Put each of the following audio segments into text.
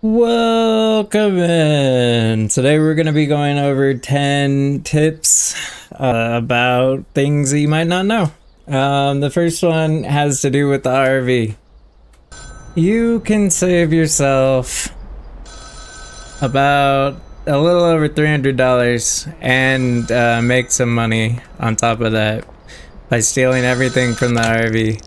Welcome in. Today we're going to be going over 10 tips about things that you might not know. The first one has to do with the RV. You can save yourself about a little over $300 and make some money on top of that by stealing everything from the RV.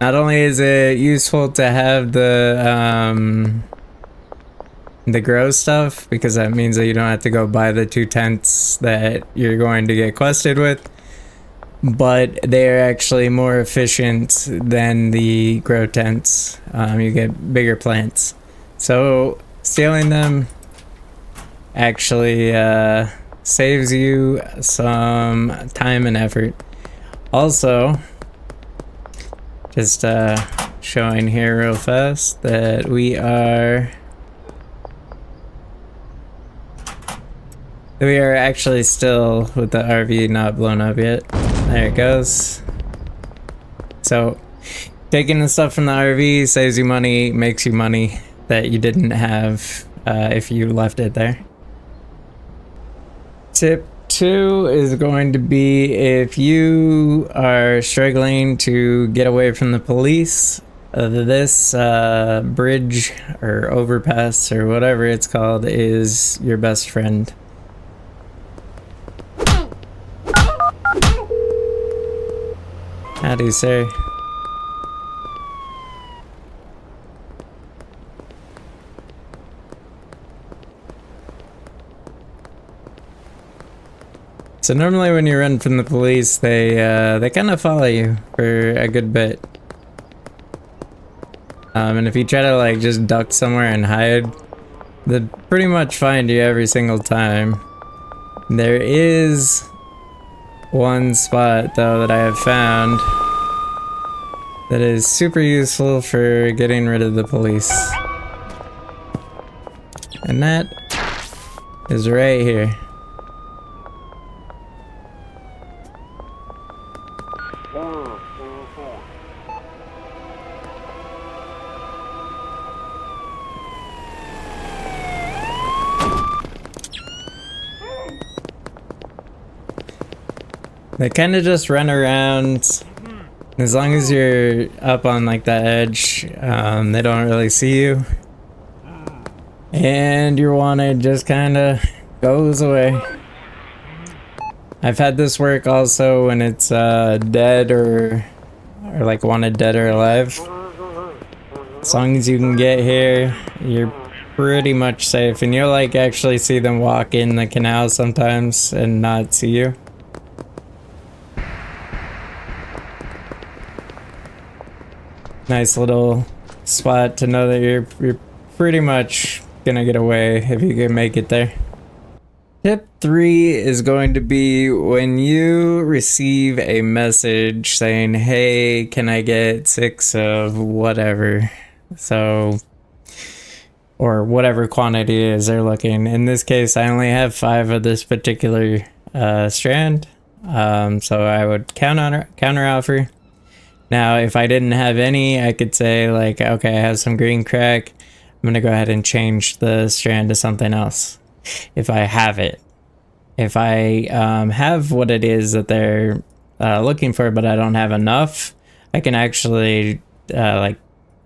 Not only is it useful to have the grow stuff, because that means that you don't have to go buy the 2 tents that you're going to get quested with, but they're actually more efficient than the grow tents. You get bigger plants. So stealing them actually saves you some time and effort. Also, just showing here real fast that we are actually still with the RV not blown up yet. There it goes. So taking the stuff from the RV saves you money, makes you money that you didn't have if you left it there. Tip 2 is going to be if you are struggling to get away from the police, this bridge or overpass or whatever it's called is your best friend. Howdy, sir. So normally when you run from the police, they kind of follow you for a good bit. And if you try to like just duck somewhere and hide, they'll pretty much find you every single time. There is one spot though that I have found that is super useful for getting rid of the police. And that is right here. They kind of just run around. As long as you're up on like the edge, they don't really see you. And your wanted just kind of goes away. I've had this work also when it's dead or like wanted dead or alive. As long as you can get here, you're pretty much safe. And you'll like actually see them walk in the canal sometimes and not see you. Nice little spot to know that you're pretty much gonna get away if you can make it there. Tip 3 is going to be when you receive a message saying, hey, can I get 6 of whatever? So, or whatever quantity it is they're looking. In this case, I only have 5 of this particular strand. So I would counter offer. Now, if I didn't have any, I could say like, okay, I have some green crack. I'm gonna go ahead and change the strand to something else. If I have it. If I have what it is that they're looking for, but I don't have enough, I can actually like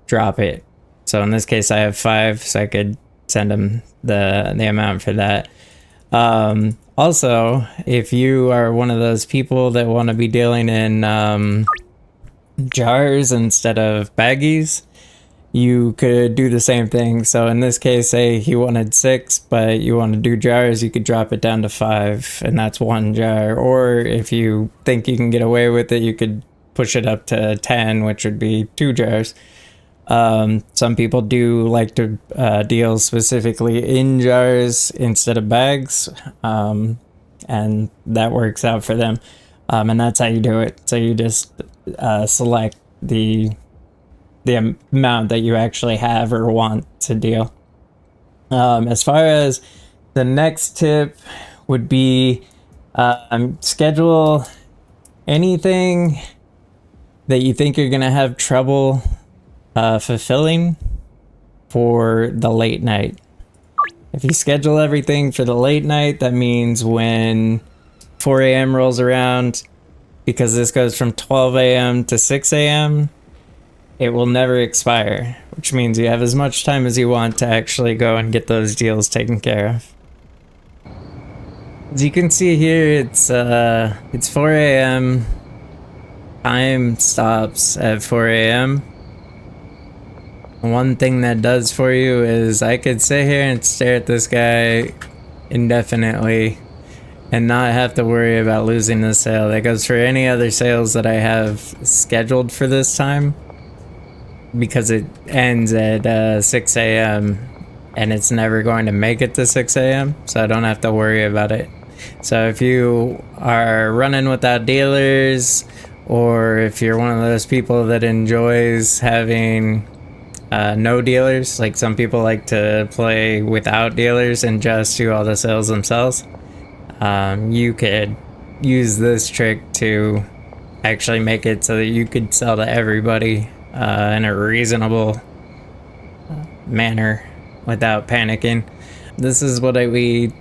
drop it. So in this case, I have 5, so I could send them the amount for that. Also, if you are one of those people that want to be dealing in jars instead of baggies, you could do the same thing. So in this case, say he wanted 6, but you want to do jars, you could drop it down to 5, and that's 1 jar. Or if you think you can get away with it, you could push it up to 10, which would be 2 jars. Some people do like to deal specifically in jars instead of bags, and that works out for them. And that's how you do it. So you just select the amount that you actually have or want to deal. As far as the next tip would be Schedule anything that you think you're gonna have trouble fulfilling for the late night. If you schedule everything for the late night, that means when 4 a.m. rolls around, because this goes from 12 a.m. to 6 a.m., it will never expire, which means you have as much time as you want to actually go and get those deals taken care of. As you can see here, it's 4 a.m. Time stops at 4 a.m. One thing that does for you is I could sit here and stare at this guy indefinitely and not have to worry about losing the sale. That goes for any other sales that I have scheduled for this time, because it ends at 6 a.m. and it's never going to make it to 6 a.m. so I don't have to worry about it. So if you are running without dealers, or if you're one of those people that enjoys having no dealers, like some people like to play without dealers and just do all the sales themselves, you could use this trick to actually make it so that you could sell to everybody in a reasonable manner without panicking. This is what we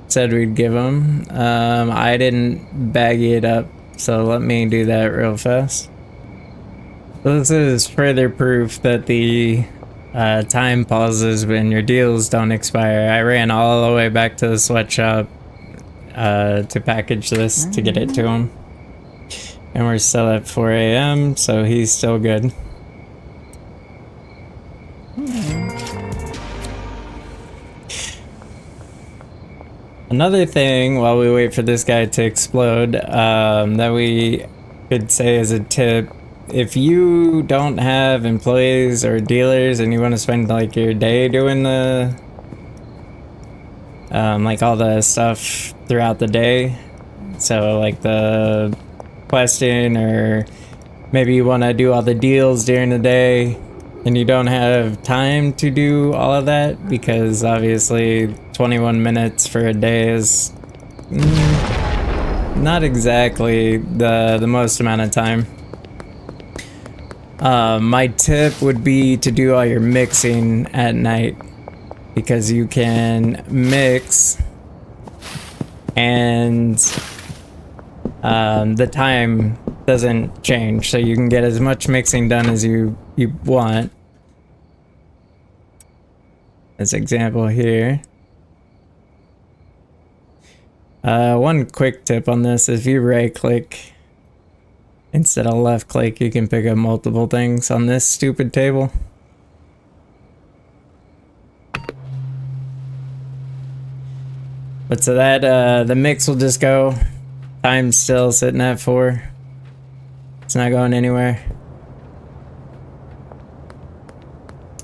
said we'd give them. I didn't bag it up, so let me do that real fast. This is further proof that the time pauses when your deals don't expire. I ran all the way back to the sweatshop to package this to get it to him. And we're still at 4 a.m., so he's still good. Another thing, while we wait for this guy to explode, that we could say as a tip: if you don't have employees or dealers and you want to spend like your day doing the like all the stuff throughout the day, so like the questing, or maybe you want to do all the deals during the day and you don't have time to do all of that, because obviously 21 minutes for a day is not exactly the most amount of time. My tip would be to do all your mixing at night, because you can mix and the time doesn't change, so you can get as much mixing done as you want. As example here. One quick tip on this: if you right click instead of left click, you can pick up multiple things on this stupid table. But so that the mix will just go. Time's still sitting at 4. It's not going anywhere.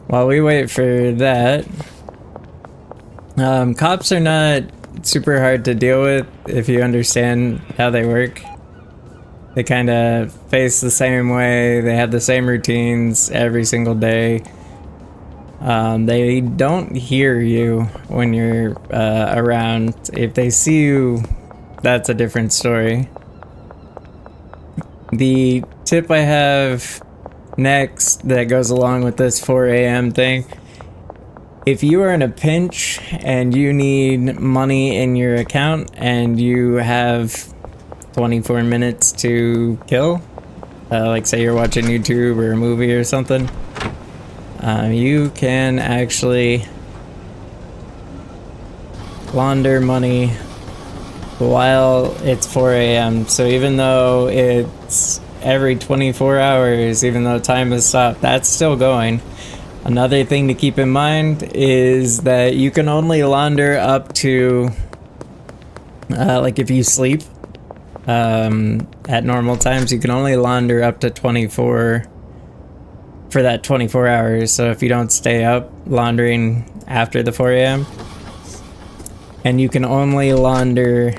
While we wait for that, cops are not super hard to deal with if you understand how they work. They kind of face the same way. They have the same routines every single day. They don't hear you when you're around. If they see you, that's a different story. The tip I have next that goes along with this 4 a.m. thing: if you are in a pinch and you need money in your account and you have 24 minutes to kill, like say you're watching YouTube or a movie or something, you can actually launder money while it's 4 a.m. So even though it's every 24 hours, even though time has stopped, that's still going. Another thing to keep in mind is that you can only launder up to, like if you sleep at normal times, you can only launder up to 24 for that 24 hours. So if you don't stay up laundering after the 4 a.m., and you can only launder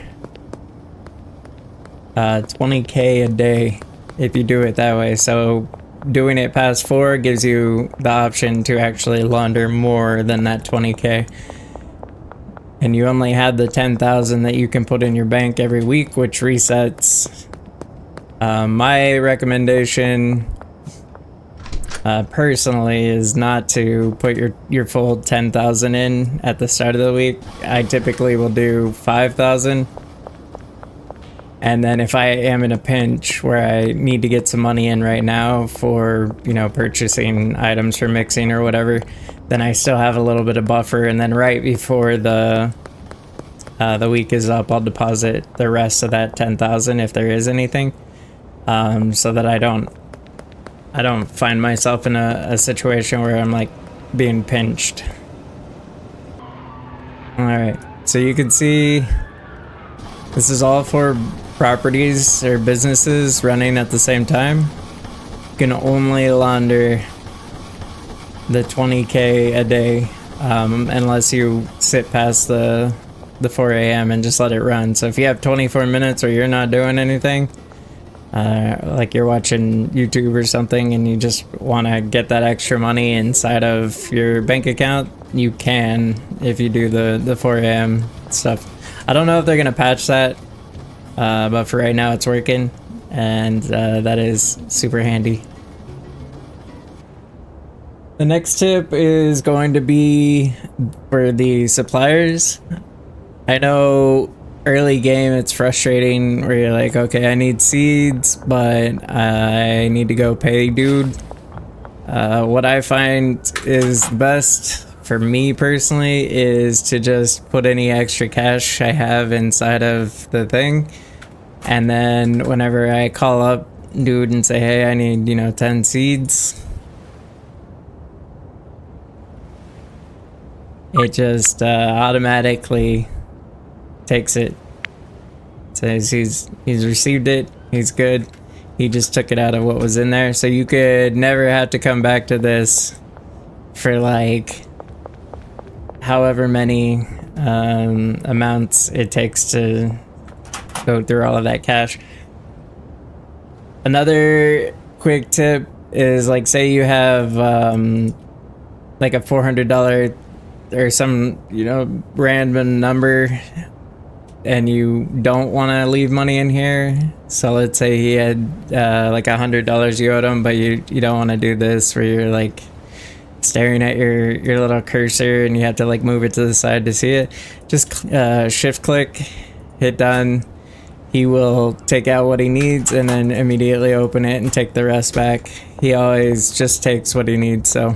20K a day if you do it that way. So doing it past 4 gives you the option to actually launder more than that 20K. and you only had the 10,000 that you can put in your bank every week, which resets. My recommendation personally is not to put your full 10,000 in at the start of the week. I typically will do 5,000, and then if I am in a pinch where I need to get some money in right now for, you know, purchasing items for mixing or whatever, then I still have a little bit of buffer, and then right before the week is up, I'll deposit the rest of that 10,000 if there is anything, so that I don't find myself in a situation where I'm like being pinched. All right, so you can see this is all for properties or businesses running at the same time. You can only launder the 20K a day, unless you sit past the 4 a.m. and just let it run. So if you have 24 minutes where you're not doing anything, like you're watching YouTube or something and you just want to get that extra money inside of your bank account, you can if you do the 4 a.m. stuff. I don't know if they're gonna patch that, but for right now it's working, and that is super handy. The next tip is going to be for the suppliers. I know early game it's frustrating where you're like, okay, I need seeds, but I need to go pay dude. What I find is best for me personally is to just put any extra cash I have inside of the thing, and then whenever I call up dude and say, hey, I need, you know, 10 seeds, it just automatically takes it. Says he's received it, he's good. He just took it out of what was in there, so you could never have to come back to this for like however many amounts it takes to go through all of that cash. Another quick tip is, like, say you have like a $400 or some, you know, random number, and you don't want to leave money in here. So let's say he had like $100 you owed him, but you don't want to do this where you're like staring at your little cursor and you have to like move it to the side to see it. Just shift click, hit done. He will take out what he needs and then immediately open it and take the rest back. He always just takes what he needs, so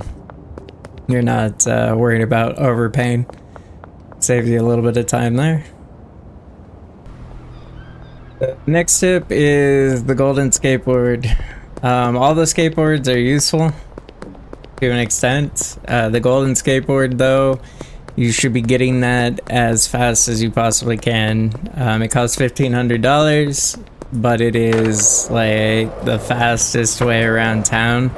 you're not worried about overpaying. Saves you a little bit of time there. Next tip is the golden skateboard. All the skateboards are useful to an extent. The golden skateboard, though, you should be getting that as fast as you possibly can. It costs $1,500, but it is like the fastest way around town.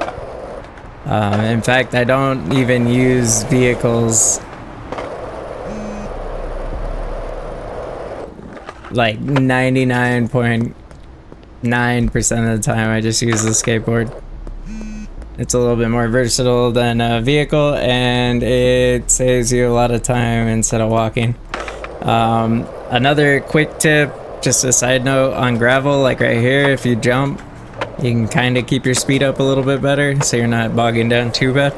In fact, I don't even use vehicles. Like 99.9% of the time I just use the skateboard. It's a little bit more versatile than a vehicle, and it saves you a lot of time instead of walking. Another quick tip, just a side note, on gravel, like right here, if you jump, you can kind of keep your speed up a little bit better so you're not bogging down too bad.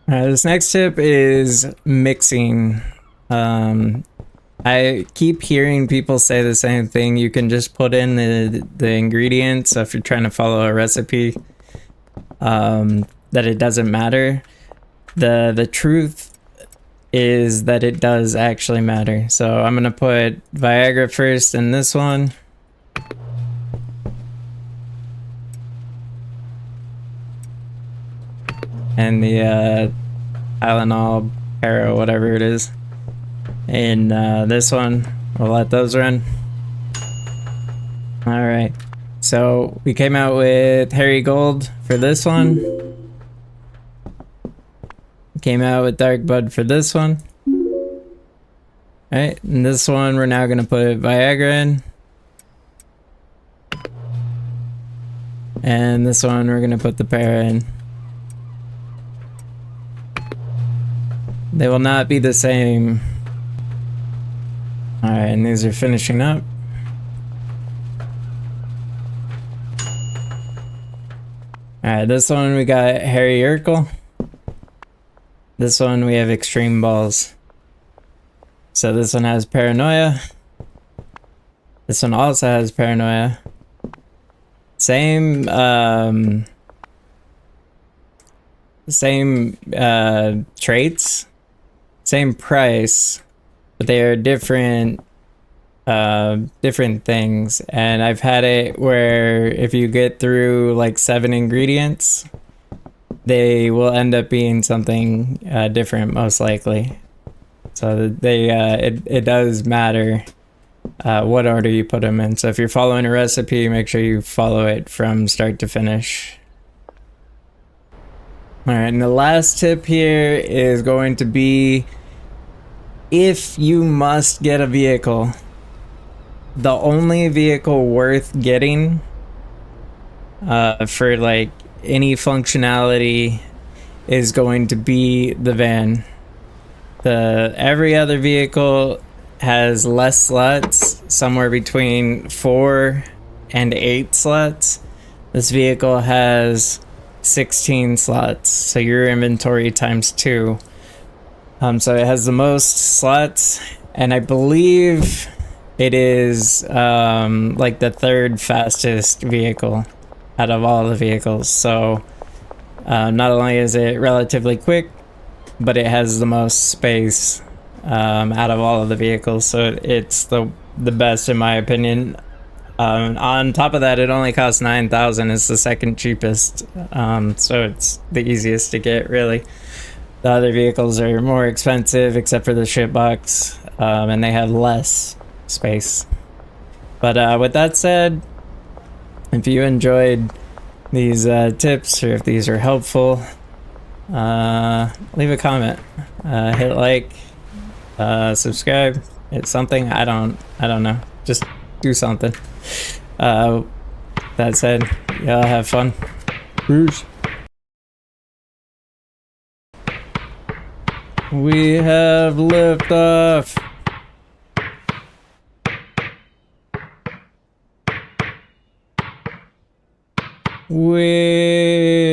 This next tip is mixing. I keep hearing people say the same thing. You can just put in the ingredients, so if you're trying to follow a recipe, that it doesn't matter. The truth is that it does actually matter. So I'm gonna put Viagra first in this one. And the Tylenol, Para, whatever it is, in this one. We'll let those run. All right, so we came out with Harry Gold for this one. Came out with Dark Bud for this one. All right, and this one we're now gonna put Viagra in. And this one we're gonna put the Para in. They will not be the same. Alright, and these are finishing up. Alright, this one we got Harry Urkel. This one we have Extreme Balls. So this one has Paranoia. This one also has Paranoia. Same traits, same price, but they are different things. And I've had it where if you get through like 7 ingredients, they will end up being something different, most likely. So they it does matter what order you put them in. So if you're following a recipe, make sure you follow it from start to finish. All right, and the last tip here is going to be, if you must get a vehicle, the only vehicle worth getting for like any functionality is going to be the van. Every other vehicle has less slots, somewhere between 4 and 8 slots. This vehicle has 16 slots, so your inventory times 2. So it has the most slots, and I believe it is like the 3rd fastest vehicle out of all the vehicles. So not only is it relatively quick, but it has the most space out of all of the vehicles, so it's the best in my opinion. On top of that, it only costs 9,000. It's the 2nd cheapest, so it's the easiest to get, really. The other vehicles are more expensive, except for the shitbox, and they have less space. But with that said, if you enjoyed these tips, or if these are helpful, leave a comment, hit like, subscribe, hit something. I don't know, just do something. That said, y'all have fun. Peace. We have liftoff. We